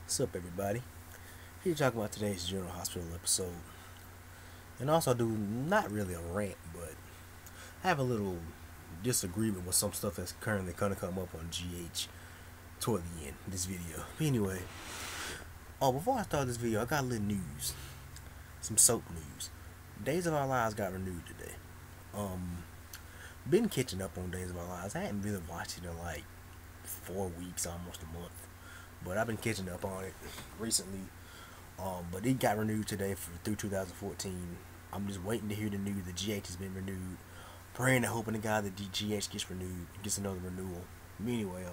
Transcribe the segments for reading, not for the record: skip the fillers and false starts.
What's up, everybody? Here to talk about today's General Hospital episode, and also do not really a rant, but have a little disagreement with some stuff that's currently gonna come up on GH toward the end of this video. But anyway, before I start this video, I got a little news, some soap news. Days of Our Lives got renewed today. Been catching up on Days of Our Lives. I hadn't really watched it in like 4 weeks, almost a month, but I've been catching up on it recently. But it got renewed today through 2014. I'm just waiting to hear the news. The GH has been renewed. Praying and hoping to God that the GH gets renewed, gets another renewal. But anyway,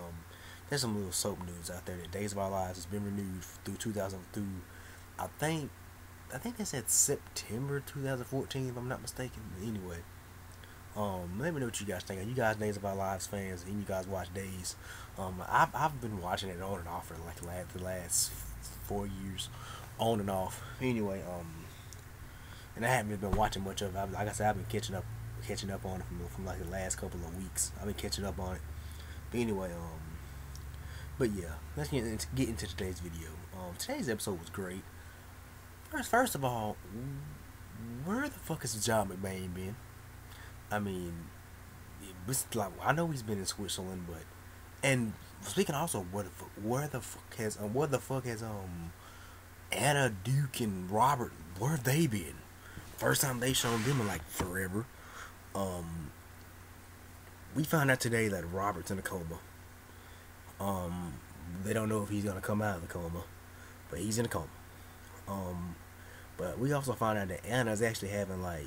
there's some little soap news out there that Days of Our Lives has been renewed through 2000 through I think they said September 2014 if I'm not mistaken. But anyway, let me know what you guys think. Are you guys Days of Our Lives fans? And you guys watch Days? I've been watching it on and off for like the last 4 years, on and off. Anyway, and I haven't been watching much of it. Like I said, I've been catching up on it from like the last couple of weeks. I've been catching up on it. But anyway, but yeah, let's get into today's video. Today's episode was great. First of all, where the fuck has John McBain been? I mean, it's like, I know he's been in Switzerland, but and speaking also, where the fuck has Anna, Duke, and Robert, where have they been? First time they shown them in like forever. We found out today that Robert's in a coma. They don't know if he's gonna come out of the coma, but he's in a coma. But we also found out that Anna's actually having like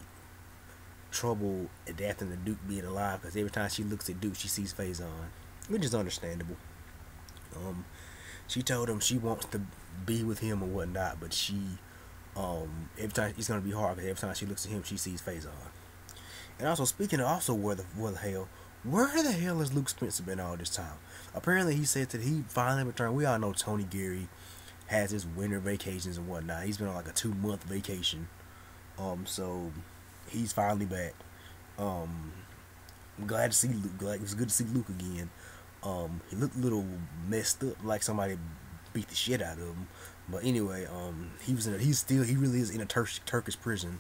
trouble adapting to Duke being alive, because every time she looks at Duke, she sees Faison, which is understandable. She told him she wants to be with him or whatnot, but she, every time it's gonna be hard because every time she looks at him, she sees Faison. And also, speaking of also where the hell has Luke Spencer been all this time? Apparently, he said that he finally returned. We all know Tony Geary has his winter vacations and whatnot. He's been on like a 2-month vacation. So he's finally back. I'm glad to see Luke. It was good to see Luke again. He looked a little messed up, like somebody beat the shit out of him. But anyway, he really is in a Turkish prison.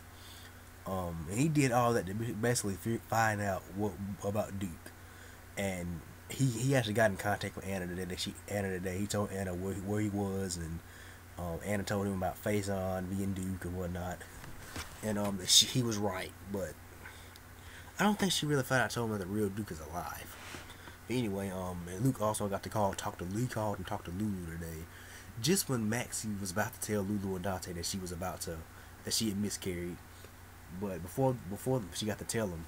And he did all that to basically find out what about Duke. And he actually got in contact with Anna today. He told Anna where he was, and Anna told him about Faison being Duke and whatnot. And he was right, but I don't think she really found out, told him that the real Duke is alive. But anyway, and Luke also got to talk to Lulu today, just when Maxie was about to tell Lulu and Dante that she had miscarried. But before she got to tell him,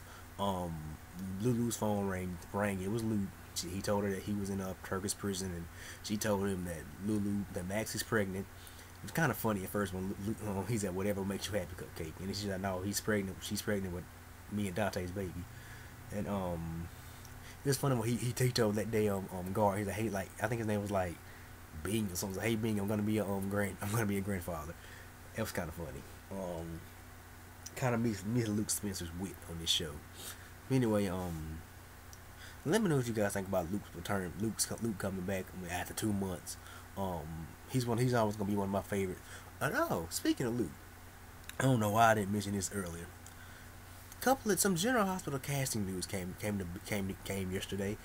Lulu's phone rang. It was Luke. He told her that he was in a Turkish prison, and she told him that Maxie's pregnant. It was kind of funny at first when Luke, he said, "Whatever makes you happy, cupcake," and she's like, "No, he's pregnant. She's pregnant with me and Dante's baby." And it was funny when he told that day guard. He's like, "Hey, like I think his name was like Bing or something. Like, hey Bing, I'm gonna be a grandfather." It was kind of funny. Kind of miss Luke Spencer's wit on this show. Anyway, let me know what you guys think about Luke's return. Luke coming back after 2 months. He's always gonna be one of my favorites. And speaking of Luke, I don't know why I didn't mention this earlier. Some General Hospital casting news came yesterday.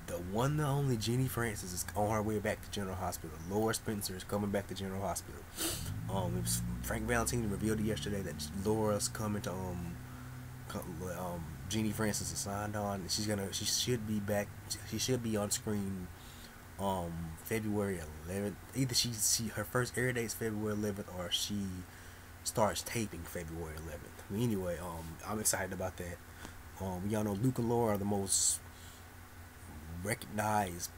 The one and only Jenny Francis is on her way back to General Hospital. Laura Spencer is coming back to General Hospital. It was Frank Valentini revealed yesterday that Laura's coming to Jenny Francis is signed on. She should be back. She should be on screen February 11th. Either her first air date is February 11th, or she starts taping February 11th. Anyway, I'm excited about that. Y'all know Luke and Laura are the most recognized.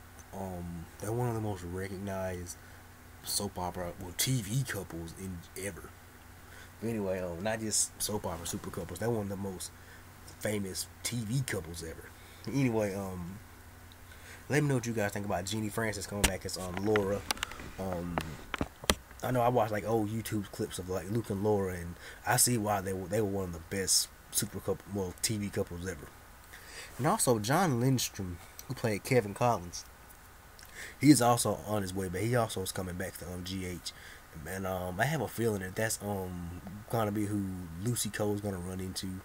They're one of the most recognized soap opera, TV couples in ever. Anyway, not just soap opera super couples. They're one of the most famous TV couples ever. Anyway, let me know what you guys think about Jenny Francis coming back as Laura. I know I watched like old YouTube clips of like Luke and Laura, and I see why they were one of the best TV couples ever. And also John Lindstrom, who played Kevin Collins, He's also on his way back. He also is coming back to GH. And I have a feeling that that's gonna be who Lucy Cole's gonna run into.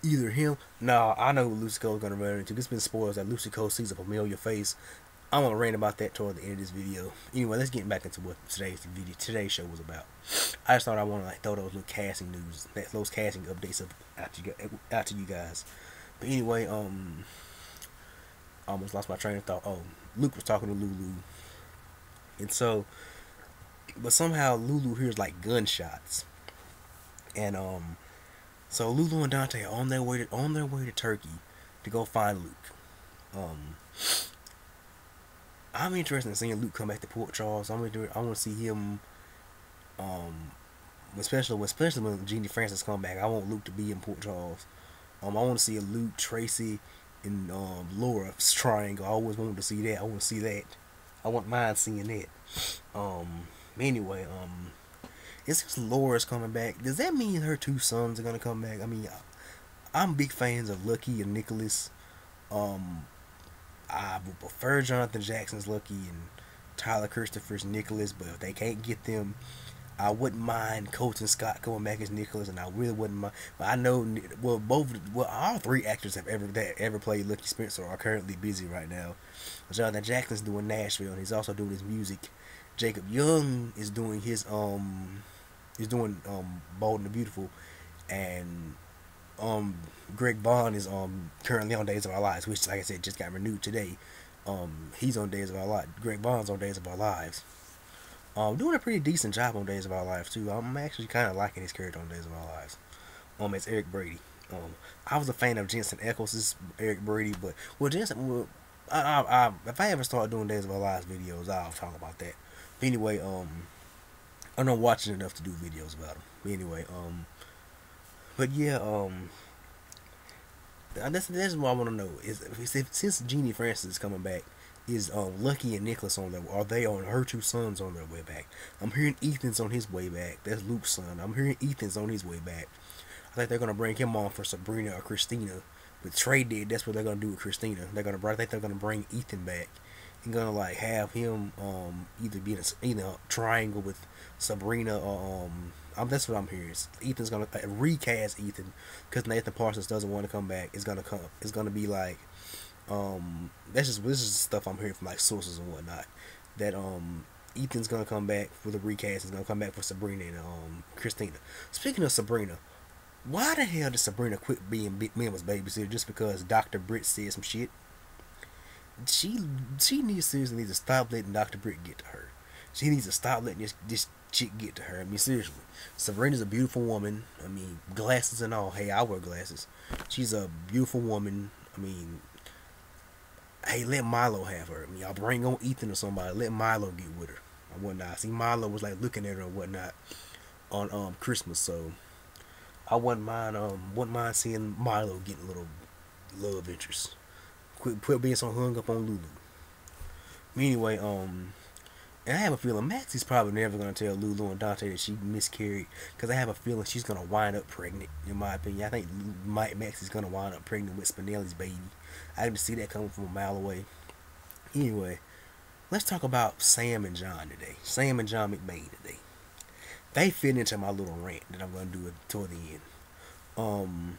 Either him. No, I know who Lucy Cole's gonna run into. It's been spoiled that Lucy Cole sees a familiar face. I'm gonna rant about that toward the end of this video. Anyway, let's get back into what today's show was about. I just thought I want to throw those little casting news, those casting updates out to you guys. But anyway, I almost lost my train of thought. Oh, Luke was talking to Lulu, and but somehow Lulu hears like gunshots, and so Lulu and Dante are on their way to Turkey to go find Luke. I'm interested in seeing Luke come back to Port Charles. I want to see him, especially when Genie Francis come back. I want Luke to be in Port Charles. I want to see a Luke, Tracy, and Laura triangle. I always wanted to see that. I want to see that. I want mine seeing that. Anyway, it says Laura's coming back. Does that mean her two sons are gonna come back? I mean, I'm big fans of Lucky and Nicholas. I would prefer Jonathan Jackson's Lucky and Tyler Christopher's Nicholas, but if they can't get them, I wouldn't mind Colton Scott coming back as Nicholas, and I really wouldn't mind. But I know, all three actors that ever played Lucky Spencer are currently busy right now. Jonathan Jackson's doing Nashville, and he's also doing his music. Jacob Young is doing Bold and the Beautiful, and Greg Bond is currently on Days of Our Lives, which, like I said, just got renewed today. He's on Days of Our Lives. Greg Bond's on Days of Our Lives. Doing a pretty decent job on Days of Our Lives too. I'm actually kind of liking his character on Days of Our Lives. It's Eric Brady. I was a fan of Jensen Ackles' Eric Brady, but Jensen, if I ever start doing Days of Our Lives videos, I'll talk about that. But anyway, I'm not watching enough to do videos about him. But anyway, but yeah, that's what I want to know is since Genie Francis is coming back, is Lucky and Nicholas are they on her two sons on their way back? I'm hearing Ethan's on his way back. That's Luke's son. I'm hearing Ethan's on his way back. I think they're gonna bring him on for Sabrina or Christina. But Trey did. That's what they're gonna do with Christina. I think they're gonna bring Ethan back and gonna have him either be in a triangle with Sabrina or that's what I'm hearing. Ethan's gonna recast Ethan because Nathan Parsons doesn't want to come back. It's gonna be like this is stuff I'm hearing from like sources and whatnot, that Ethan's gonna come back for the recast. He's gonna come back for Sabrina and Christina. Speaking of Sabrina, why the hell did Sabrina quit being Mama's babysitter just because Dr. Britt said some shit? She seriously needs to stop letting Dr. Britt get to her. She needs to stop letting this chick get to her. I mean, seriously, Sabrina's a beautiful woman. I mean, glasses and all. Hey, I wear glasses. She's a beautiful woman. I mean, hey, let Milo have her. I mean, y'all bring on Ethan or somebody. Let Milo get with her or whatnot. See, Milo was like looking at her and whatnot on Christmas, so I wouldn't mind seeing Milo getting a little love interest. Quit being so hung up on Lulu. Anyway, and I have a feeling Maxie's probably never gonna tell Lulu and Dante that she miscarried, because I have a feeling she's gonna wind up pregnant. In my opinion, I think Maxie's gonna wind up pregnant with Spinelli's baby. I can see that coming from a mile away. Anyway, let's talk about Sam and John today. Sam and John McBain today. They fit into my little rant that I'm gonna do toward the end.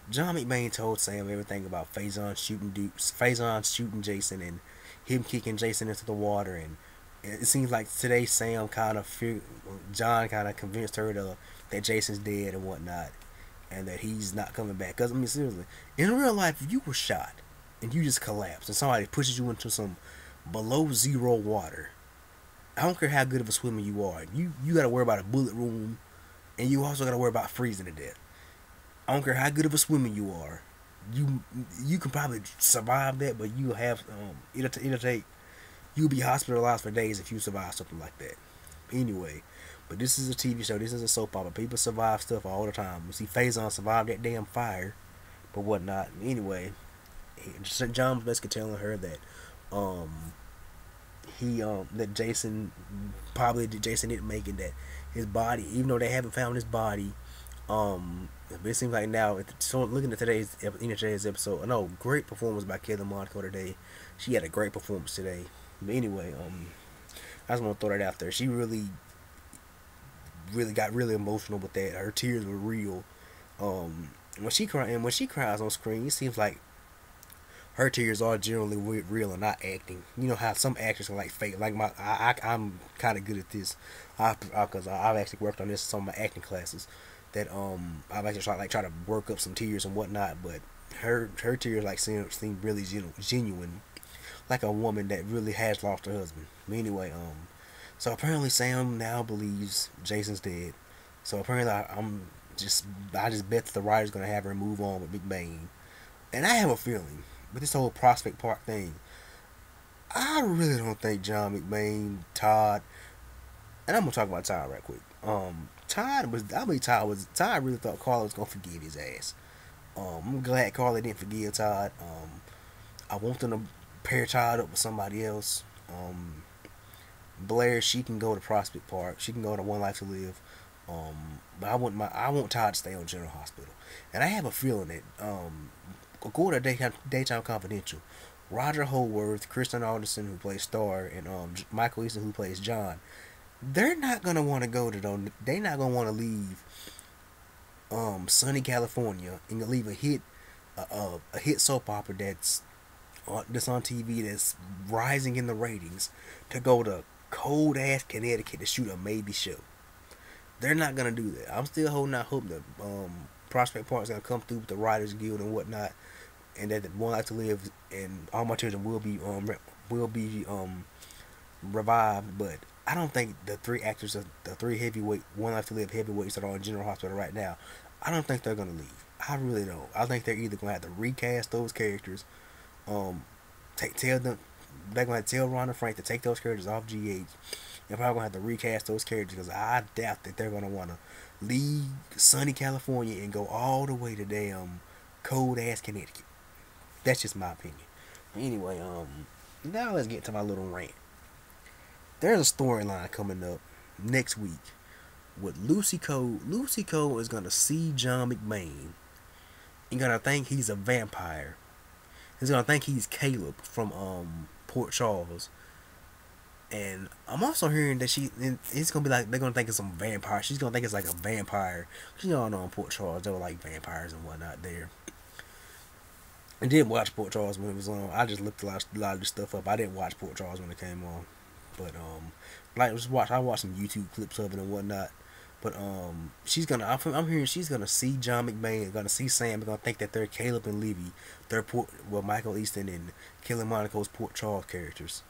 John McBain told Sam everything about Faison shooting Jason and him kicking Jason into the water, and it seems like today John kind of convinced her that Jason's dead and whatnot, and that he's not coming back. Because I mean, seriously, in real life, if you were shot and you just collapse and somebody pushes you into some below zero water, I don't care how good of a swimmer you are, you got to worry about a bullet wound, and you also got to worry about freezing to death. I don't care how good of a swimmer you are, you can probably survive that, but you'll have you'll be hospitalized for days if you survive something like that. Anyway, but this is a TV show. This is a soap opera. People survive stuff all the time. You see, Faison survived that damn fire, but whatnot. Anyway, John was basically telling her that that Jason didn't make it. That his body, even though they haven't found his body, it seems like now. So looking at today's episode, great performance by Kelly Monaco today. She had a great performance today. But anyway, I just want to throw that out there. She really got really emotional with that. Her tears were real. When she cries on screen, it seems like her tears are generally real and not acting. You know how some actors are like fake. Like I'm kind of good at this, because I've actually worked on this in some of my acting classes. That I've actually try to work up some tears and whatnot. But her tears like seem really genuine, like a woman that really has lost her husband. But anyway, so apparently Sam now believes Jason's dead. So apparently I just bet that the writer's gonna have her move on with McBain. And I have a feeling with this whole Prospect Park thing, I really don't think John McBain, Todd, and I'm gonna talk about Todd right quick. Todd really thought Carla was gonna forgive his ass. I'm glad Carla didn't forgive Todd. I want them to pair Todd up with somebody else. Blair, she can go to Prospect Park. She can go to One Life to Live. But I want Todd to stay on General Hospital. And I have a feeling that according to Daytime Confidential, Roger Holworth, Kristen Alderson, who plays Star, and Michael Easton, who plays John, they're not gonna want to go to them. They're not gonna want to leave sunny California and leave a hit soap opera that's on TV that's rising in the ratings to go to cold ass Connecticut to shoot a maybe show. They're not gonna do that. I'm still holding out hope that Prospect Park is gonna come through with the Writers Guild and whatnot, and that the One Life to Live and All My Children will be revived. But I don't think the three actors, the three heavyweight One Life to Live heavyweights that are in General Hospital right now, I don't think they're gonna leave. I really don't. I think they're either gonna have to recast those characters, tell them they're gonna tell Ron and Frank to take those characters off GH. They're probably gonna have to recast those characters because I doubt that they're gonna wanna leave sunny California and go all the way to damn cold ass Connecticut. That's just my opinion. Anyway, now let's get to my little rant. There's a storyline coming up next week with Lucy Cole. Lucy Cole is gonna see John McBain and gonna think he's a vampire. He's gonna think he's Caleb from Port Charles. And I'm also hearing that it's gonna be like they're gonna think it's some vampire. She's gonna think it's like a vampire. Cause you all know in Port Charles there were like vampires and whatnot there. I didn't watch Port Charles when it was on. I just looked a lot of this stuff up. I didn't watch Port Charles when it came on, but I watched some YouTube clips of it and whatnot. But I'm hearing she's gonna see John McBain, gonna see Sam, and gonna think that they're Caleb and Levy, Michael Easton and Kelly Monaco's Port Charles characters.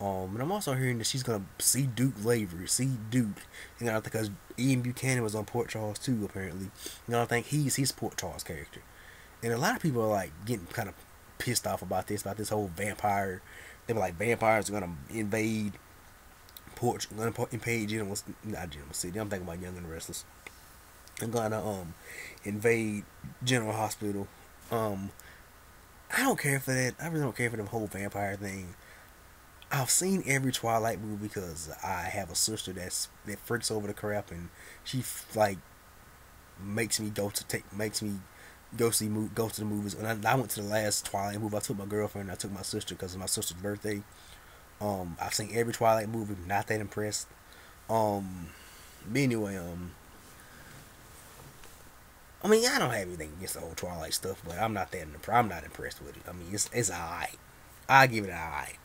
And I'm also hearing that she's gonna see Duke Lavery, and because Ian Buchanan was on Port Charles too, apparently, and I think he's his Port Charles character. And a lot of people are like getting kind of pissed off about this whole vampire. They were like vampires are gonna invade General City. I'm thinking about Young and Restless. I'm gonna invade General Hospital. I don't care for that. I really don't care for the whole vampire thing. I've seen every Twilight movie because I have a sister that freaks over the crap, and she like makes me go to the movies. When I went to the last Twilight movie, I took my girlfriend, I took my sister because it's my sister's birthday. I've seen every Twilight movie, not that impressed. But anyway, I mean, I don't have anything against the whole Twilight stuff, but I'm not impressed with it. I mean, it's alright. I give it an alright.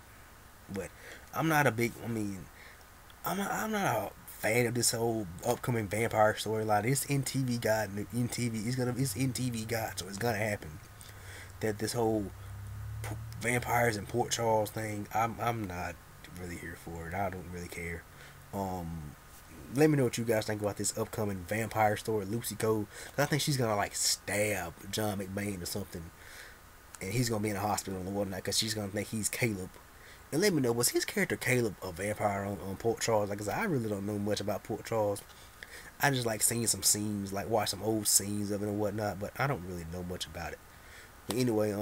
But I'm not a big. I mean, I'm not a fan of this whole upcoming vampire storyline. It's in TV God. It's in TV God, so it's gonna happen. That this whole vampires in Port Charles thing, I'm not really here for it. I don't really care. Let me know what you guys think about this upcoming vampire story, Lucy Cole. I think she's gonna like stab John McBain or something, and he's gonna be in the hospital and whatnot because she's gonna think he's Caleb. And let me know, was his character Caleb a vampire on Port Charles? Like I said, I really don't know much about Port Charles. I just like seeing some scenes, like watch some old scenes of it and whatnot, but I don't really know much about it. But anyway,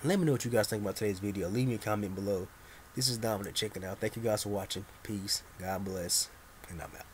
let me know what you guys think about today's video. Leave me a comment below. This is Dominic checking out. Thank you guys for watching. Peace. God bless. And I'm out.